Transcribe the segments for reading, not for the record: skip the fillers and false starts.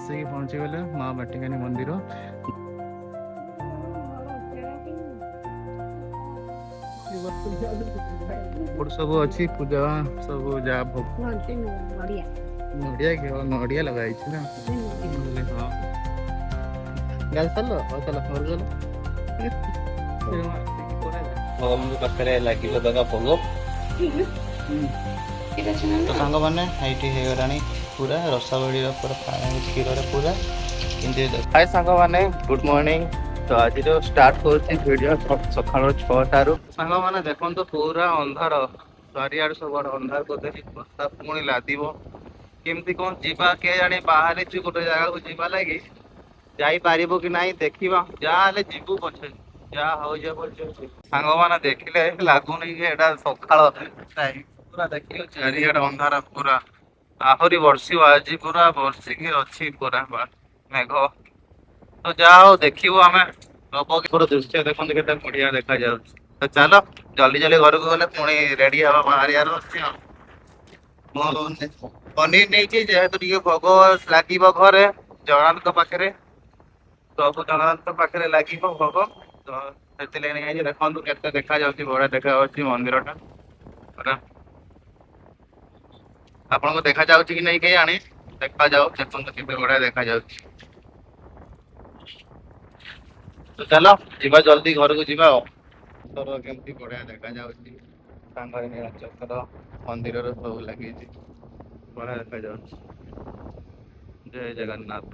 ଆସିକି ପହଞ୍ଚିଗଲେ ମା ବାଟିକାନୀ ମନ୍ଦିର। ସବୁ ଅଛି ପୂଜା ସବୁ ଯାହା ନଡ଼ିଆ ନଡ଼ିଆ ଲଗା ହେଇଛି ନା। ହଁ ଗାଲ ଚାଲ ହଉ ଚାଲ ଘର ଚାଲ ପାଖରେ ଲାଗିବ ଦାଦା ଭୋଗ। ତ ସାଙ୍ଗମାନେ ଏଇଠି ହେଇଗଲାଣି ପୁରା ରସାବଳୀର ପୁରା କ୍ଷୀରରେ ପୁରା କିନ୍ତୁ ହାଏ ସାଙ୍ଗମାନେ ଗୁଡ୍ ମର୍ଣ୍ଣିଂ। ତ ଆଜି ଯୋଉ ଷ୍ଟାର୍ଟ କରୁଛି ଭିଡ଼ିଓ ସକାଳ 6ଟାରୁ। ସାଙ୍ଗମାନେ ଦେଖନ୍ତୁ ପୁରା ଅନ୍ଧାର, ଚାରିଆଡେ ସବୁଆଡେ ଅନ୍ଧାର କରିଦେଇଛି। ବର୍ଷା ପୁଣି ଲାଦିବ, କେମିତି କଣ ଯିବା କେଜାଣି। ବାହାରିଛୁ ଗୋଟେ ଜାଗାକୁ ଯିବା ଲାଗି, ଯାଇପାରିବୁ କି ନାହିଁ ଦେଖିବା। ଯାହା ହେଲେ ଯିବୁ ପଛେ, ଯାହା ହଉଛି ହଉଛି। ସାଙ୍ଗମାନେ ଦେଖିଲେ ଲାଗୁନି କି ଏଇଟା ସକାଳ ଟାଇମ୍। ପୁରା ଦେଖିଲେ ଚାରିଆଡେ ଅନ୍ଧାର ପୁରା। ଆହୁରି ବର୍ଷିବ ଆଜି, ପୁରା ବର୍ଷିକି ଅଛି ପୁରା ମେଘ। ତ ଯାହା ହଉ ଦେଖିବୁ ଆମେ ନବଗ୍ରହର ଦୃଶ୍ୟ ଦେଖନ୍ତୁ କେତେ ବଢିଆ ଦେଖାଯାଉଛି। ତ ଚାଲ ଜଲ୍ଦି ଜଲ୍ଦି ଘରକୁ ଗଲେ ପୁଣି ରେଡି ହବା ବାହାରିବାର ଅଛି ଆଉ। ପନିର ନେଇଛି ଯେହେତୁ ଟିକେ ଭୋଗ ଲାଗିବ ଘରେ ଜଗନ୍ନାଥଙ୍କ ପାଖରେ। ପ୍ରଭୁ ଜଗନ୍ନାଥଙ୍କ ପାଖରେ ଲାଗିବ ଭୋଗ, ତ ସେଥିଲାଗି ନେଇଯାଇଛି। ଦେଖନ୍ତୁ କେତେ ଦେଖାଯାଉଛି, ବଢିଆ ଦେଖାଯାଉଛି ମନ୍ଦିରଟା ପୁରା। ଆପଣଙ୍କୁ ଦେଖାଯାଉଛି କି ନାଇଁ କେଜାଣି, ଦେଖାଯାଉ ଦେଖନ୍ତୁ କେତେ ବଢିଆ ଦେଖାଯାଉଛି। ତ ଚାଲ ଯିବା ଜଲ୍ଦି ଘରକୁ ଯିବା ଆଉ। କେମିତି ବଢିଆ ଦେଖାଯାଉଛି, ସାଙ୍ଗରେ ନୀଳାଚକ୍ର ମନ୍ଦିରର ସବୁ ଲାଗିଛି, ବଢିଆ ଦେଖାଯାଉଛି। ଜୟ ଜଗନ୍ନାଥ।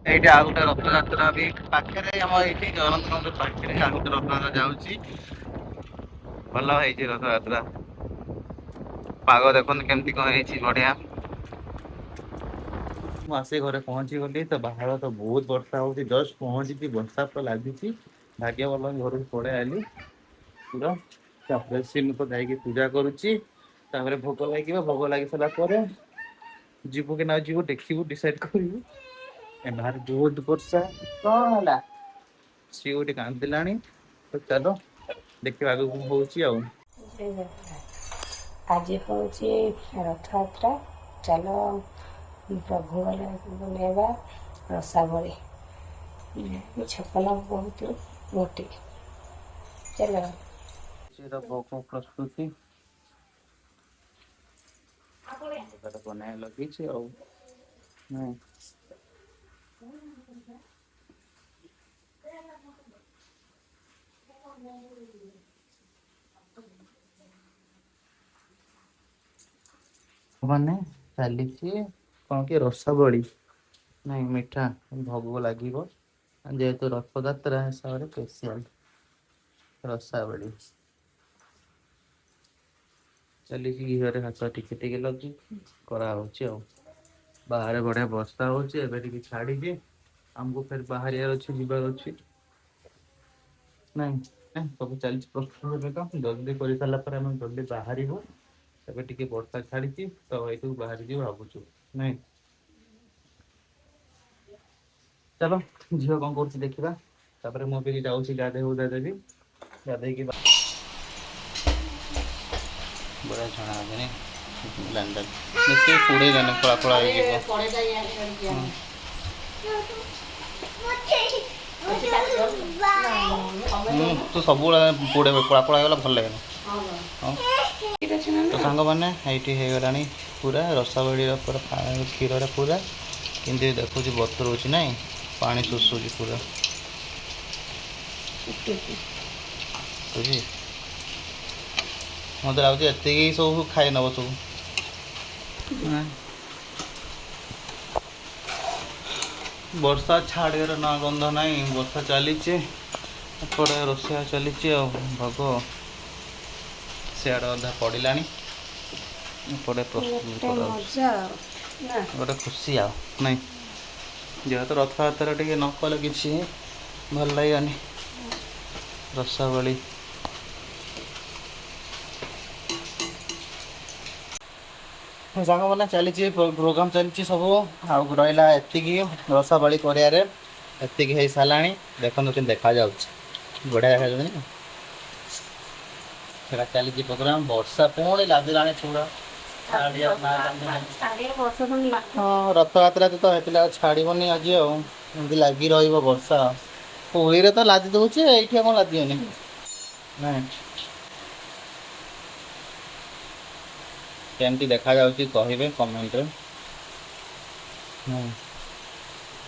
ଏଇଠି ଆଉ ଗୋଟେ ରଥଯାତ୍ରା ବି ପାଖରେ, ଆମ ଏଇଠି ଜଗନ୍ନାଥ ମନ୍ଦିର ପାଖରେ ଆଉ ଗୋଟେ ରଥଯାତ୍ରା ଯାଉଛି। ଭଲ ହେଇଛି ରଥଯାତ୍ରା, ପାଗ ଦେଖନ୍ତୁ କେମିତି କଣ ହେଇଛି ବଢିଆ। ମୁଁ ଆସି ଘରେ ପହଞ୍ଚି ଗଲି, ତ ବାହାର ତ ବହୁତ ବର୍ଷା ହଉଛି। ଜଷ୍ଟ ପହଞ୍ଚିଛି ବର୍ଷା ତ ଲାଗିଛି। ଭାଗ୍ୟ ଭଲ ଘରକୁ ପଳେଇ ଆଇଲି ପୁରା। ତାପରେ ସିମକୁ ଯାଇକି ପୂଜା କରୁଛି, ତାପରେ ଭୋଗ ଲାଗିବ। ଭୋଗ ଲାଗି ସାରିଲା ପରେ ଯିବୁ କି ନ ଯିବୁ ଦେଖିବୁ, ଡିସାଇଡ କରିବୁ। ଏ ବାହାରେ ବହୁତ ବର୍ଷା। କଣ ହେଲା? ସିଏ ଗୋଟେ କାନ୍ଦିଲାଣି। ତ ଚାଲ ଦେଖିବା ଆଗକୁ କଣ ହଉଛି ଆଉ। ଆଜି ହେଉଛି ରଥଯାତ୍ରା। ଚାଲ ପ୍ରଭୁଙ୍କର ବନେଇବା ରସାବଳି। ଛପନ ବହୁତ ମୋଟି। ଚାଲ ଭୋଗ ପ୍ରସ୍ତୁତି ବନାଇ ଲଗେଇଛି ଆଉ। ମାନେ ଚାଲିଛି କଣ କି ରସାବଳି, ନାଇଁ ମିଠା ଭୋଗ ଲାଗିବ। ଯେହେତୁ ରଥଯାତ୍ରା ହିସାବରେ ସ୍ପେସିଆଲ ରସାବଳି ଚାଲିଛି। ଘିଅରେ ହାତ ଟିକେ ଟିକେ ଲଗେଇକି କରାହଉଛି ଆଉ। ବାହାରେ ବଢିଆ ବର୍ଷା ହଉଛି, ଏବେ ଟିକେ ଛାଡିଛି। ଆମକୁ ଫେର ବାହାରିବାର ଅଛି, ଯିବାର ଅଛି। ନାଇଁ ସବୁ ଚାଲିଛି ପ୍ରସ୍ତୁତ। ଏବେ ତ ଜଲଦି କରିସାରିଲା ପରେ ଆମେ ଜଲଦି ବାହାରିବୁ। ଏବେ ଟିକେ ବର୍ଷା ଛାଡିଛି ତ ଏଇଠୁ ବାହାରି ଯିବୁ ଭାବୁଛୁ, ନାଇଁ। ଚାଲ ଝିଅ କଣ କରୁଛି ଦେଖିବା, ତାପରେ ମୁଁ ବି ଯାଉଛି ଗାଧେଇ ଗୁଧା ଦେବି। ଗାଧେଇକି ବଢିଆ ଛଣା ହବନି ବେଶୀ ପୁଡେଇଲାନି, ଫଳା ଫଳା ହେଇଯିବ। ତୁ ସବୁବେଳେ ପୋଡ଼େ ପଳା ପଳା ହେଇଗଲା ଭଲ ଲାଗେନି। ତ ସାଙ୍ଗମାନେ ଏଇଠି ହେଇଗଲାଣି ପୁରା ରସାବଳୀର ପୁରା କ୍ଷୀରରେ ପୁରା କେମିତି ଦେଖୁଛି ବତୁରଉଛି, ନାଇଁ ପାଣି ଶୋଷୁଛି ପୁରା। ମତେ ଲାଗୁଛି ଏତିକି ସବୁ ଖାଇ ନବ ସବୁ। ବର୍ଷା ଛାଡ଼ିବାର ନା ଗନ୍ଧ ନାହିଁ, ବର୍ଷା ଚାଲିଛି। ଏପଟେ ରୋଷେଇ ଚାଲିଛି ଆଉ। ଭୋଗ ସିଆଡ଼େ ଅଧା ପଡ଼ିଲାଣି, ଏପଟେ ପ୍ରସ୍ତୁତ କରାହଉଛି। ଗୋଟେ ଖୁସି ଆଉ, ନାଇଁ। ଯେହେତୁ ରଥଯାତ୍ରା ଟିକେ ନ କଲେ କିଛି ଭଲ ଲାଗିବନି। ରସାବଳି ସାଙ୍ଗମାନେ ଚାଲିଛି, ପ୍ରୋଗ୍ରାମ ଚାଲିଛି ସବୁ। ଆଉ ରହିଲା ଏତିକି ରସାବଳି କରିବାରେ, ଏତିକି ହେଇସାରିଲାଣି। ଦେଖନ୍ତୁ କେମିତି ଦେଖାଯାଉଛି, ବଢିଆ ଦେଖାଯାଉନି। ସେଟା ଚାଲିଛି ପ୍ରୋଗ୍ରାମ। ବର୍ଷା ପୁଣି ଲାଗିଲାଣି ପୁରା ଛାଡି ଆଉ ନା ଚାରିଆ ବର୍ଷ ଖଣ୍ଡେ ହଁ ରଥଯାତ୍ରାରେ ତ ହେଇଥିଲା ଆଉ ଛାଡ଼ିବନି ଆଜି ଆଉ ଏମିତି ଲାଗି ରହିବ ବର୍ଷା। ପୁରୀରେ ତ ଲାଦି ଦଉଛି ଏଇଠି କଣ ଲାଦିବନି ନାଇଁ। କେମିତି ଦେଖାଯାଉଛି କହିବେ କମେଣ୍ଟରେ। ହୁଁ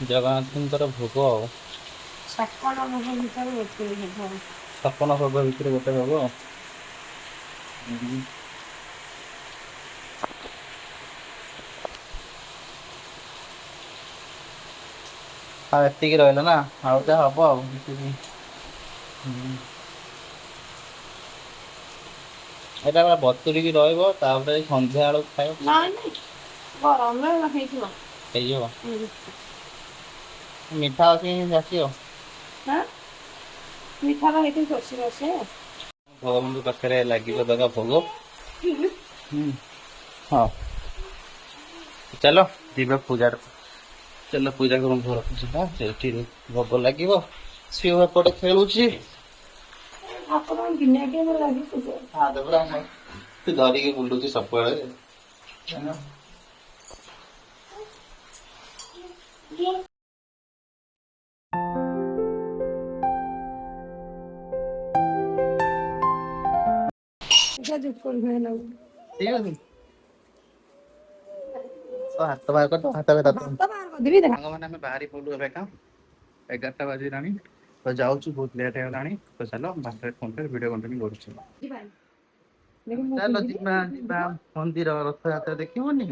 ଜଗନ୍ନାଥଙ୍କର ଭୋଗ ଆଉ। ଛପନ ଭୋଗ ଭିତରେ ଗୋଟିଏ ଭୋଗ। ଛପନ ଭୋଗ ଭିତରେ ଗୋଟେ ଭୋଗ। ଆଉ ଏତିକି ରହିଲା ନା ଆଉ ଯାହା ହବ ଆଉ। ଏଇଟା ପୁରା ବତୁରିକି ରହିବ ତାପରେ ସନ୍ଧ୍ୟା ବେଳକୁ ଖାଇବ। ନାଇଁ ନାଇଁ ଗରମରେ ହେଇଯିବ। ହେଇଯିବ। ହୁଁ। ମିଠା ଅଛି ଆସିବ। ଆଁ ମିଠା ବା ହେଇଠି ରୋଷେଇ ଅଛି। ଭଗବାନଙ୍କ ପାଖରେ ଲାଗିବ ଦବା ଭୋଗ। ହୁଁ ହଁ ଚାଲ ଯିବା ପୂଜାର ଚାଲ ପୂଜା କର ଘରକୁ ଯିବା ସେଇଠି ଭୋଗ ଲାଗିବ। ସିଂହ ଏପଟେ ଖେଳୁଛି। ଠାକୁରଙ୍କୁ ବିନା ଲାଗି ତୁ ଧରିକି ବୁଲୁଛି ସବୁବେଳେ। ଠିକ ଅଛି। ତ ହାତ ବାହାର କର ତ ହାତ ସାଙ୍ଗମାନେ ଆମେ ବାହାରି ପଡିଲୁ ଏବେ କା 11ଟା ବାଜିଲାଣି ତ ଯାଉଛୁ ବହୁତ ଲେଟ୍ ହେଇଗଲାଣି ତ ଚାଲ ବାଟରେ ଫୋନରେ ଭିଡିଓ କଣ୍ଟିନ୍ୟୁ କରୁଛୁ। ଚାଲ ଯିବା ଯିବା ମନ୍ଦିର ରଥଯାତ୍ରା ଦେଖିବୁନି।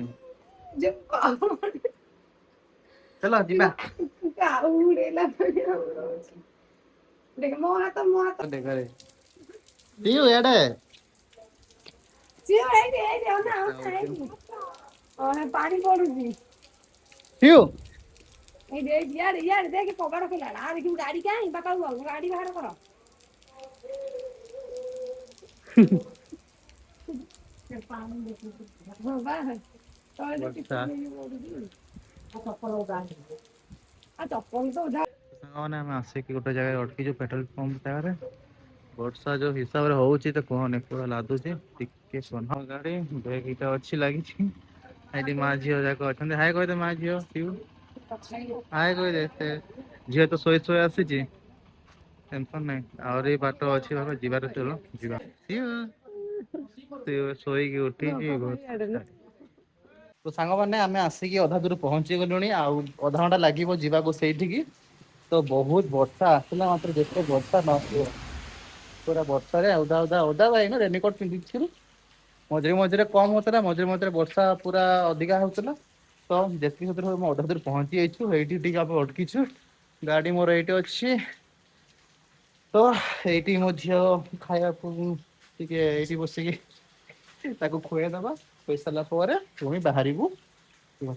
ଚାଲ ଯିବା। ପିଉ ଇଆଡେ ପାଣି ପଡୁଛି। ପିଉ ଏଇ ଇଆଡେ ଇଆଡେ ଦେଖେ କବାଟ ଖୋଲାହେଲା ଆ ଦେଖିବୁ ଗାଡି କାହିଁ ବାପା ଗାଡି ବାହାର କର। ବର୍ଷା ସାଙ୍ଗମାନେ ଆମେ ଆସିକି ଗୋଟେ ଜାଗାରେ ଅଟକିଛୁ ପେଟ୍ରୋଲ ପମ୍ପ ଜାଗାରେ। ବର୍ଷା ଯୋଉ ହିସାବରେ ହଉଛି ତ କୁହନି ପୁରା ଲାଦୁଛି ଟିକେ ଗାଡି ବ୍ରେକ ଅଛି ଲାଗିଛି। ଏଠି ମା ଝିଅ ଯାକ ଅଛନ୍ତି ହାଏ କହିଦେ ମା ଝିଅ ପିଉ ହାଏ କହିଦେ ସେ ଝିଅ ତ ଶୋଇ ଶୋଇ ଆସିଛି ଟେନସନ ନାହିଁ ଆହୁରି ବାଟ ଅଛି ବାବା ଯିବାର ଚାଲ ଯିବା। ଶୋଇକି ଉଠିଛି। ତ ସାଙ୍ଗମାନେ ଆମେ ଆସିକି ଅଧା ଦୂର ପହଞ୍ଚି ଗଲୁଣି ଆଉ ଅଧଘଣ୍ଟା ଲାଗିବ ଯିବାକୁ ସେଇଠିକି। ତ ବହୁତ ବର୍ଷା ଆସିଲା ମାତ୍ର ଯେତେ ବର୍ଷା ନଥିବ। ପୁରା ବର୍ଷାରେ ଓଦା ଓଦା ଯାଇନୁ ରେନିକୋଟ ପିନ୍ଧିଥିଲୁ। ମଝିରେ ମଝିରେ କମ ହଉଥିଲା ମଝିରେ ମଝିରେ ବର୍ଷା ପୁରା ଅଧିକା ହଉଥିଲା। ତ ଯେତିକି ଭିତରେ ଅଧା ଦୂର ପହଞ୍ଚି ଯାଇଛୁ ଏଇଠି ଟିକେ ଆମେ ଅଟକିଛୁ। ଗାଡି ମୋର ଏଇଠି ଅଛି। ତ ଏଇଠି ମୋ ଝିଅ ଖାଇବାକୁ ଟିକେ ଏଇଠି ବସିକି ତାକୁ ଖୁଆଇଦବା ଖୁଏଇ ସାରିଲା ପରେ ପୁଣି ବାହାରିବୁ।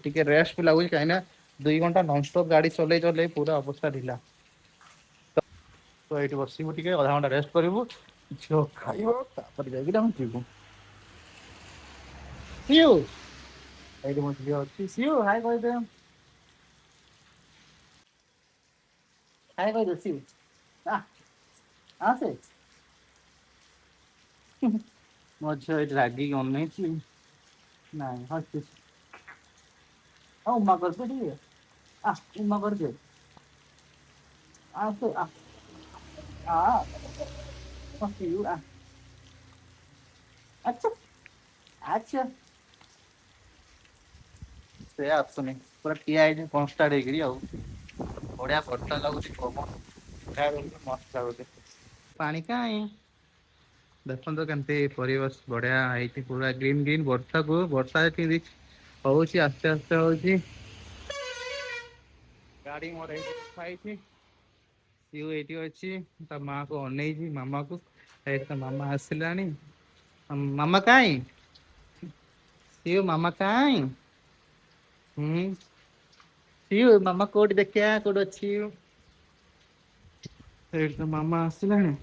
ଟିକେ ରେଷ୍ଟ ବି ଲାଗୁଛି କାହିଁକି ନା 2 ଘଣ୍ଟା ନନଷ୍ଟପ୍ ଗାଡି ଚଲେଇ ଚଲେଇ ପୁରା ଅବସ୍ଥା ଢିଲା। ତ ଏଇଠି ବସିବୁ ଟିକେ ଅଧା ଘଣ୍ଟା ରେଷ୍ଟ କରିବୁ ଝିଅ ଖାଇବ ତାପରେ ଯାଇକି ଆମେ ଯିବୁ। ସିଓ ଏଇଠି ମୋ ଝିଅ ଅଛି ସିଓ ହାଏ କହିଦେ। ହାଏ କହିଦେ ସିଓ ଆସେ। ମୋ ଝିଅ ଏଠି ରାଗିକି ଅନେଇଛି ନାଇଁ ହସୁଛି। ଉମା କରିଦେ ଟିକେ ଉମା କରିଦେ। ଆସେ ଆଚ୍ଛା ଆଚ୍ଛା। ସେ ଆସୁନି ପୁରା ଠିଆ ହେଇଛି କନଷ୍ଟାଣ୍ଟ ହେଇକିରି ଆଉ। ବଢିଆ ବର୍ଷା ଲାଗୁଛି ପବନ ମସ୍ତ ଲାଗୁଛି। ପାଣି କାଇଁ ଦେଖନ୍ତୁ କେମତି ପରିବେଶ ବଢିଆ ହେଇଛି ପୁରା ଗ୍ରୀନ୍ ଗ୍ରୀନ୍ ବର୍ଷାକୁ ବର୍ଷା ହଉଛି ଆସ୍ତେ ଆସ୍ତେ ହଉଛି। ଗାଡି ମୋର ଏଇଠି ଥୁଆ ହେଇଛି। ସିଉ ଏଇଠି ଅଛି ତା ମା କୁ ଅନେଇଛି ମାମା କୁ ଏଇ ତା ମାମା ଆସିଲାଣି। ମାମା କାଇଁ ସିଏ ମାମା କାଇଁ। ହୁଁ ସିଏ ମାମା କୋଉଠି ଦେଖିଆ କୋଉଠି ଅଛି। ସେଇଠି ତ ମାମା ଆସିଲାଣି।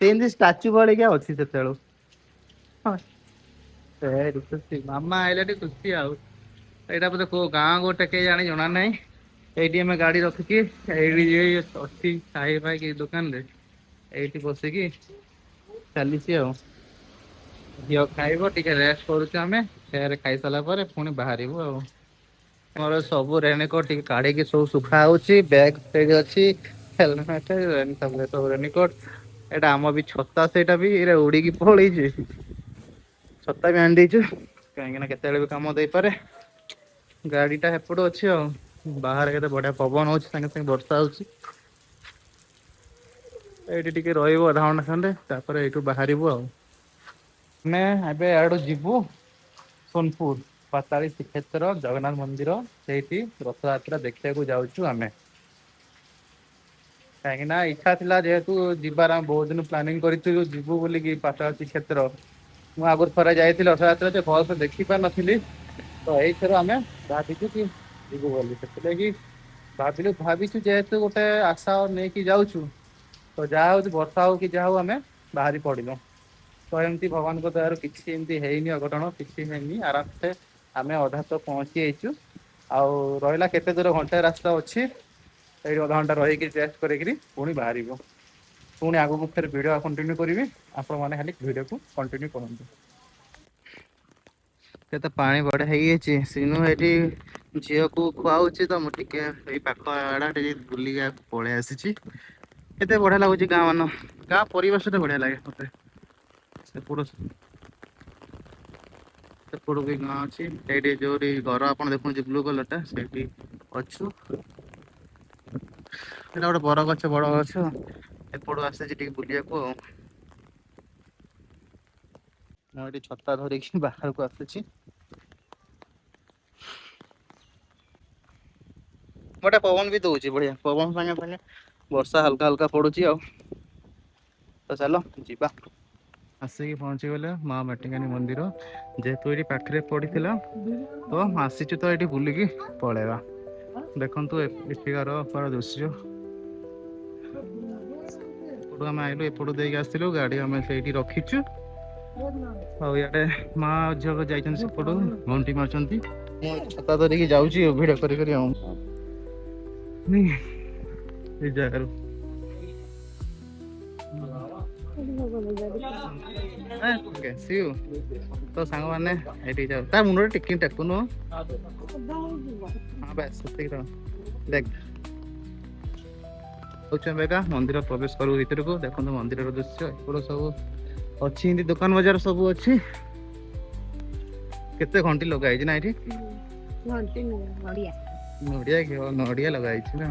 ସେ ଏମିତି ଷ୍ଟାଚୁ ଭଳିକା ଅଛି ସେତେବେଳୁ ଖୁସି ମାମା ଆଇଲେ ଟିକେ ଖୁସି ଆଉ। ଏଇଟା ବୋଧେ କୋଉ ଗାଁ ଗୋଟେ କେଜାଣି ଜଣା ନାହିଁ। ଏଇଠି ଆମେ ଗାଡି ରଖିକି ଏଇଠି ଅଛି ଖାଇ ଫାଇ ଦୋକାନରେ। ଏଇଠି ବସିକି ଚାଲିଛି ଆଉ। ଝିଅ ଖାଇବ ଟିକେ ରେଷ୍ଟ କରୁଛୁ ଆମେ ଫେର ଖାଇସାରିଲା ପରେ ପୁଣି ବାହାରିବୁ ଆଉ ଆମର ସବୁ ରେନିକୋଟ ଟିକେ କାଢିକି ସବୁ ଶୁଖା ହଉଛି ବ୍ୟାଗ ସେଇଠି ଅଛି ହେଲମେଟ ସବୁ ରେନିକୋଟ ଏଇଟା ଆମ ବି ଛତା ସେଇଟା ବି ଏଇଟା ଉଡିକି ପଳେଇଛି ଛତା ବି ଆଣି ଦେଇଛୁ କାହିଁକି ନା କେତେବେଳେ ବି କାମ ଦେଇପାରେ ଗାଡି ଟା ଏପଟୁ ଅଛି ଆଉ ବାହାରେ କେତେ ବଢିଆ ପବନ ହଉଛି ସାଙ୍ଗେ ସାଙ୍ଗେ ବର୍ଷା ହଉଛି ଏଇଠି ଟିକେ ରହିବୁ ଅଧଘଣ୍ଟା ଖଣ୍ଡେ ତାପରେ ଏଇଠୁ ବାହାରିବୁ ଆଉ ଆମେ ଏବେ ଆଡୁ ଯିବୁ ସୋନପୁର ପାତାଳୀ ଶ୍ରୀକ୍ଷେତ୍ର ଜଗନ୍ନାଥ ମନ୍ଦିର ସେଇଠି ରଥଯାତ୍ରା ଦେଖିବାକୁ ଯାଉଛୁ ଆମେ କାହିଁକି ନା ଇଚ୍ଛା ଥିଲା ଯେହେତୁ ଯିବାର ଆମେ ବହୁତ ଦିନ ପ୍ଲାନିଂ କରିଥିଲୁ ଯିବୁ ବୋଲିକି ପାତାଳୀ ଶ୍ରୀକ୍ଷେତ୍ର ମୁଁ ଆଗରୁ ଥରେ ଯାଇଥିଲି ରଥଯାତ୍ରା ଯେ ଭଲସେ ଦେଖି ପାରିନଥିଲି ତ ଏଇଥର ଆମେ ଭାବିଛୁ କି ଯିବୁ ବୋଲି ସେଥିଲାଗି ଭାବିଛୁ ଯେହେତୁ ଗୋଟେ ଆଶା ନେଇକି ଯାଉଛୁ ତ ଯାହା ହଉଛି ବର୍ଷା ହଉ କି ଯାହା ହଉ ଆମେ ବାହାରି ପଡିଲୁ ତ ଏମିତି ଭଗବାନଙ୍କ ଦୟାରୁ କିଛି ଏମିତି ହେଇନି ଅଘଟଣ କିଛି ହେଇନି ଆରାମସେ ଆମେ ଅଧା ତ ପହଞ୍ଚି ଯାଇଛୁ ଆଉ ରହିଲା କେତେ ଦୂର ଘଣ୍ଟେ ରାସ୍ତା ଅଛି ଏଇଠି ଅଧଘଣ୍ଟା ରହିକି ରେଷ୍ଟ କରିକିରି ପୁଣି ବାହାରିବୁ ପୁଣି ଆଗକୁ ଫେର ଭିଡିଓ କଣ୍ଟିନ୍ୟୁ କରିବି ଆପଣ ମାନେ ଖାଲି ଭିଡିଓକୁ କଣ୍ଟିନ୍ୟୁ କରନ୍ତୁ କେତେ ପାଣି ବଢିଆ ହେଇଯାଇଛି ସିନୁ ଏଠି ଝିଅକୁ ଖୁଆଉଛି ତ ମୁଁ ଟିକେ ଏଇ ପାଖ ଆଡା ଟିକେ ବୁଲିକି ପଳେଇ ଆସିଛି କେତେ ବଢିଆ ଲାଗୁଛି ଗାଁ ମାନ ଗାଁ ପରିବେଶ ଟା ବଢିଆ ଲାଗେ ମତେ ସେପଟୁ ବି ଗାଁ ଅଛି ସେଇଠି ଯୋଉଠି ଘର ଆପଣ ଦେଖୁଛନ୍ତି ବ୍ଲୁ କଲର ଟା ସେଇଠି ଅଛୁ ସେଟା ଗୋଟେ ବର ଗଛ ବଡ ଗଛ ଏପଟୁ ଆସିଛି ଟିକେ ବୁଲିବାକୁ ଆଉ ମୁଁ ଏଠି ଛତା ଧରିକି ବାହାରକୁ ଆସୁଛି ଗୋଟେ ପବନ ବି ଦଉଛି ବଢିଆ ପବନ ସାଙ୍ଗେ ସାଙ୍ଗେ ବର୍ଷା ହାଲକା ହାଲକା ପଡୁଛି ଆଉ ତ ଚାଲ ଯିବା ଆସିକି ପହଞ୍ଚିଗଲେ ମା ମାଟିକାନୀ ମନ୍ଦିର ଯେହେତୁ ଏଇଠି ପାଖରେ ପଡିଥିଲା ତ ଆସିଛୁ ତ ଏଇଠି ବୁଲିକି ପଳେଇବା ଦେଖନ୍ତୁ ଏଠିକାର ଦୃଶ୍ୟ ଏପଟୁ ଆମେ ଆଇଲୁ ଏପଟୁ ଦେଇକି ଆସିଥିଲୁ ଗାଡି ଆମେ ସେଇଠି ରଖିଛୁ ଆଉ ଇଆଡେ ମା ଝିଅ ଯାଇଛନ୍ତି ସେପଟୁ ଘଣ୍ଟି ମାରୁଛନ୍ତି ମୁଁ ଛତା ଧରିକି ଯାଉଛି ଭିଡ କରି ଆଉ ଏଇ ଜାଗାରୁ ତ ସାଙ୍ଗମାନେ ଏଇଠି ଯାଉ ତା ମୁଣ୍ଡରେ ଟିକି ଟେକୁନୁ ହଁ ବାସ୍ ସେତିକି ତ ଦେଖ ଏକା ମନ୍ଦିର ପ୍ରବେଶ କରୁ ଭିତରକୁ ଦେଖନ୍ତୁ ମନ୍ଦିରର ଦୃଶ୍ୟ ଏପଟ ସବୁ ଅଛି ଏମିତି ଦୋକାନ ବଜାର ସବୁ ଅଛି କେତେ ଘଣ୍ଟି ଲଗା ହେଇଛି ନା ଏଇଠି ନଡିଆ କି ନଡିଆ ଲଗା ହେଇଛି ନା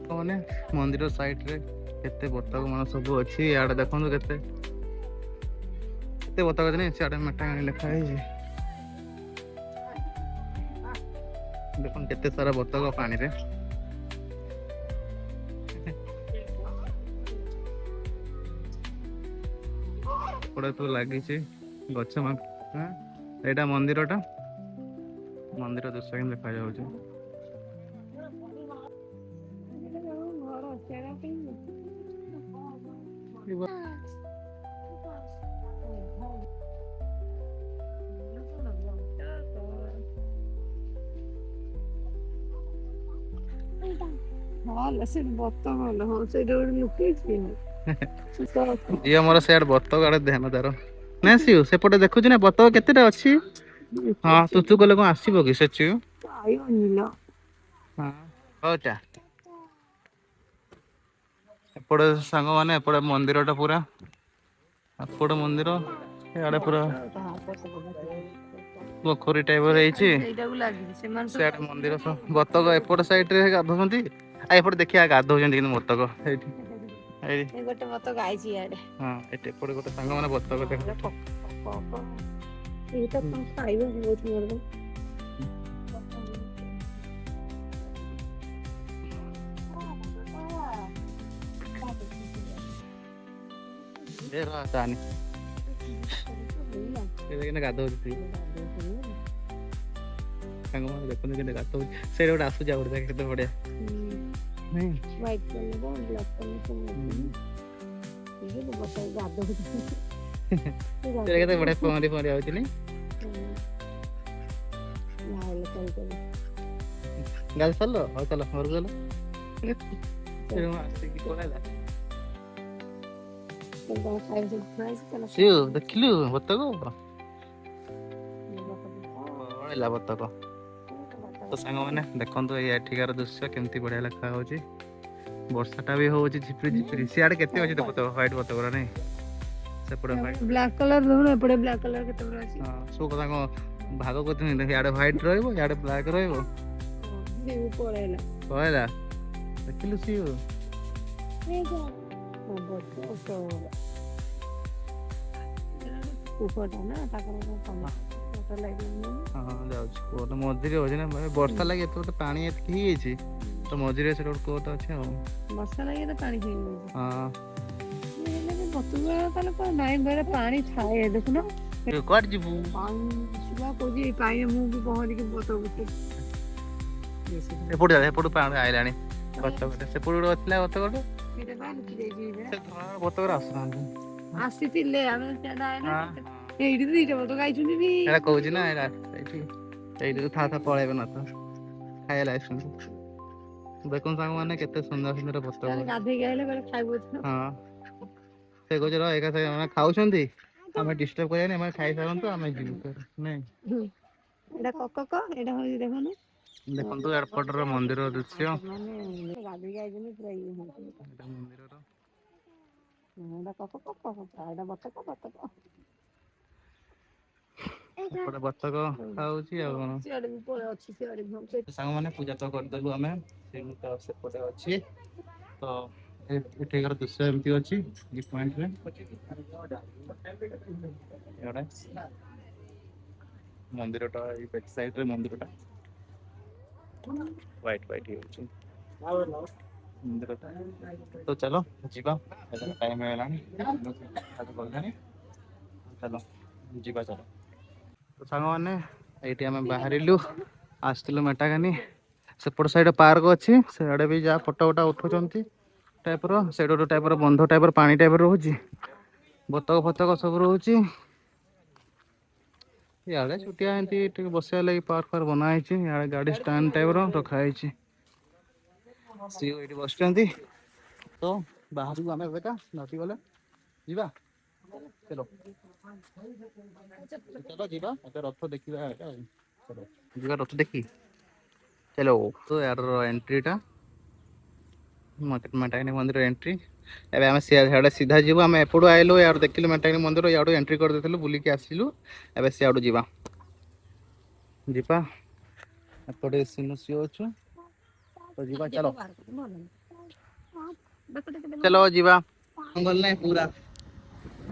ହଁ ମାନେ ମନ୍ଦିର ସାଇଡ ରେ କେତେ ବତକ ମାନ ସବୁ ଅଛି ଇଆଡେ ଦେଖନ୍ତୁ କେତେ ବତକ ଅଛି ସିଆଡେ ମାଟାଙ୍ଗାନୀ ଲେଖା ହେଇଛି ଦେଖନ୍ତୁ କେତେ ସାରା ବତକ ପାଣିରେ ଏପଟେ ତ ଲାଗିଛି ଗଛ ଏଇଟା ମନ୍ଦିର ଦୃଶ୍ୟ ହିଁ ଦେଖାଯାଉଛି ଝିଅ ମୋର ସେଆଡେ ବତକ ଆଡେ ଧ୍ୟାନ ତାର ନା ସିଉ ସେପଟେ ଦେଖୁଛୁ ନା ବତକ କେତେଟା ଅଛି ହଁ ତୁ କଲେ କଣ ଆସିବ କି ସେ ଚିଉ ହଁ ହଉଟା ଏପଟେ ସାଙ୍ଗ ମାନେ ଏପଟେ ମନ୍ଦିର ଟା ପୁରା ଏପଟେ ମନ୍ଦିର ଇଆଡେ ପୁରା ପୋଖରୀ ଟାଇପର ହେଇଛି ସିଆଡେ ମନ୍ଦିର ବତକ ଏପଟ ସାଇଡ ରେ ଗାଧଉଛନ୍ତି ଆଉ ଏପଟେ ଦେଖିବା ଗାଧଉଛନ୍ତି କିନ୍ତୁ ବତକ ଏଇଠି ଗୋଟେ ବତକ ଆଇଛି ଇଆଡେ ହଁ ଏଠି ଏପଟେ ଗୋଟେ ସାଙ୍ଗ ମାନେ ବତକ ଗାଧଉଛି ସାଙ୍ଗମାନେ ଦେଖନ୍ତୁ କେତେ ଗାଧଉଛି ସେଇଟା ଗୋଟେ ଆସୁଛି ଆଉ ଗୋଟେ କେତେ ବଢିଆ କେତେ ବଢିଆ ପହଁରି ଆଉଛି ଗାଧି ସାରିଲ ହଉ ଚାଲ ଘରକୁ ଚାଲ ଆସିକି ପଳେଇଲା ତମ ଖାଇବା ସବୁ ଥୁଆ ହେଇଛି ଚାଲ ସିଓ ଦେଖିଲୁ ବତକ ପଳେଇଲା ବତକ। ତ ସାଙ୍ଗମାନେ ଦେଖନ୍ତୁ ଏଇ ଏଠିକାର ଦୃଶ୍ୟ କେମିତି ବଢିଆ ଲେଖା ହଉଛି। ବର୍ଷାଟା ବି ହଉଛି ଝିପିରି ଝିପିରି। ସିଆଡେ କେତେ ଅଛି ବତକ ହ୍ୱାଇଟ ବତକରା ନାଇଁ ସେପଟେ ହ୍ୱାଇଟ। ବ୍ଲାକ୍ କଲର ଦେଖୁନ ଏପଟେ ବ୍ଲାକ୍ କଲର କେତେ ବড় ଅଛି। ହଁ ସବୁ କଥା କଣ ଭାଗ କରୁଛନ୍ତି ଇଆଡେ ହ୍ୱାଇଟ ରହିବ ଇଆଡେ ବ୍ଲାକ୍ ରହିବ। ପଳେଇଲା ପଳେଇଲା ଦେଖିଲୁ ସିଓ। କୁକୁରଟା ନା ତାଙ୍କର ହଁ ଯାଉଛି କୁଅଟା ମଝିରେ ଅଛି ନା ବର୍ଷା ଲାଗି ଏତେ ଗୋଟେ ପାଣି ଏତିକି ହେଇଯାଇଛି ତ ମଝିରେ ସେଟା ଗୋଟେ କୁଅଟା ଅଛି ଆଉ। ବର୍ଷା ଲାଗି ତ ପାଣି ହେଇଯାଇଛି। ହଁ ତାହେଲେ କଣ ନାଇଁ ବେଳେ ପାଣି ଥାଏ ଦେଖୁନ। କୁଆଡେ ଯିବୁ? ପାଣି କହୁଛି ପାଣି ମୁଁ ବି ପହଁରିକି ଏପଟୁ ଯା ଏପଟୁ ପାଣି ଆଇଲାଣି ବତକଟେ ସେପଟୁ ଗୋଟେ ଥିଲା ବତକଟେ ସେ ବତକରେ ଆସୁନାହାନ୍ତି। ଆସିଥିଲେ ଆମେ ହଁ ଏଇଠି ତ ଦିଟା ବତକ ଆଇଛନ୍ତି ବି। ଏଇଟା କହୁଛି ନା ଏଇଟା ଏଇଠି ଏଇଠି ଥା ପଳେଇବେ ନା ତ ଖାଇଲା ଆସୁଛନ୍ତି। ଦେଖନ୍ତୁ ସାଙ୍ଗମାନେ କେତେ ସୁନ୍ଦର ସୁନ୍ଦର ବତକ। ଗାଧେଇକି ଆଇଲେ କହିଲେ ଖାଇବୁ ଏଥର। ହଁ ସେ କହୁଛି ରହ ଏକା ସାଙ୍ଗେ ଖାଉଛନ୍ତି ଆମେ ଡିଷ୍ଟର୍ବ କରିବାନି ଆମେ ଖାଇସାରନ୍ତୁ ଆମେ ଯିବୁ ନାଇଁ। ଏଇଟା କକ ଏଇଟା ହଉଛି ଦେଖୁନୁ। ଦେଖନ୍ତୁ ଏୟାରପୋର୍ଟର ମନ୍ଦିର ଦୃଶ୍ୟ। ଗାଧେଇକି ଆଇଛନ୍ତି ପୁରା ଇଏ ଏଇଟା ମନ୍ଦିରର ଏଇଟା ବତକ। ଏପଟେ ବତକ ଖାଉଛି ଆଉ କଣ। ସିଆଡେ ବି ପଳେଇ ଅଛି ସିଆଡେ ବି ସାଙ୍ଗମାନେ ପୂଜା ତ କରିଦେଲୁ ଆମେ ସେ ତ ସେପଟେ ଅଛି ତ ଏଠିକାର ଦୃଶ୍ୟ ଏମିତି ଅଛି ପଏଣ୍ଟରେ। ମନ୍ଦିରଟା ଏଇ ବ୍ୟାକ ସାଇଡରେ ମନ୍ଦିରଟା ହ୍ୱାଇଟ ହେଇଯାଇଛି ମନ୍ଦିରଟା। ତ ଚାଲ ଯିବା ଟାଇମ ହେଇଗଲାଣି ଚାଲ ଯିବା ଚାଲ। ତ ସାଙ୍ଗମାନେ ଏଇଠି ଆମେ ବାହାରିଲୁ ଆସିଥିଲୁ ମେଟାକାନି। ସେପଟ ସାଇଡ ପାର୍କ ଅଛି ସେଆଡେ ବି ଯାହା ଫଟୋ ଫଟା ଉଠଉଛନ୍ତି ଟାଇପର ସେଇଟା ଗୋଟେ ଟାଇପର ବନ୍ଧ ଟାଇପର ପାଣି ଟାଇପର ରହୁଛି ବତକ ଫତକ ସବୁ ରହୁଛି। ଇଆଡେ ଛୋଟିଆ ଏମିତି ଟିକେ ବସିବା ଲାଗି ପାର୍କ ଫାର୍କ ବନା ହେଇଛି ଇଆଡେ ଗାଡି ଷ୍ଟାଣ୍ଡ ଟାଇପର ରଖା ହେଇଛି। ସିଏ ଏଇଠି ବସିଛନ୍ତି ତ ବାହାରକୁ ଆମେ ଏବେକା ନଦୀ ଗଲେ ଯିବା ଚାଲ ଯିବା ଏବେ ରଥ ଦେଖିବା ଯିବା ରଥ ଦେଖି ଚାଲ ତ ୟାର ଏଣ୍ଟ୍ରିଟା ମେଟାକାନୀ ମନ୍ଦିର ଏଣ୍ଟ୍ରି। ଏବେ ଆମେ ସିଆଡେ ସିଧା ଯିବୁ ଆମେ ଏପଟୁ ଆଇଲୁ ୟାଡୁ ଦେଖିଲୁ ମେଟାକାନୀ ମନ୍ଦିର ୟାଡୁ ଏଣ୍ଟ୍ରି କରିଦେଇଥିଲୁ ବୁଲିକି ଆସିଲୁ ଏବେ ସିଆଡୁ ଯିବା ଏପଟେ ଅଛୁ ତ ଯିବା ଚାଲ ଯିବା ଜଙ୍ଗଲ ନାଇଁ ପୁରା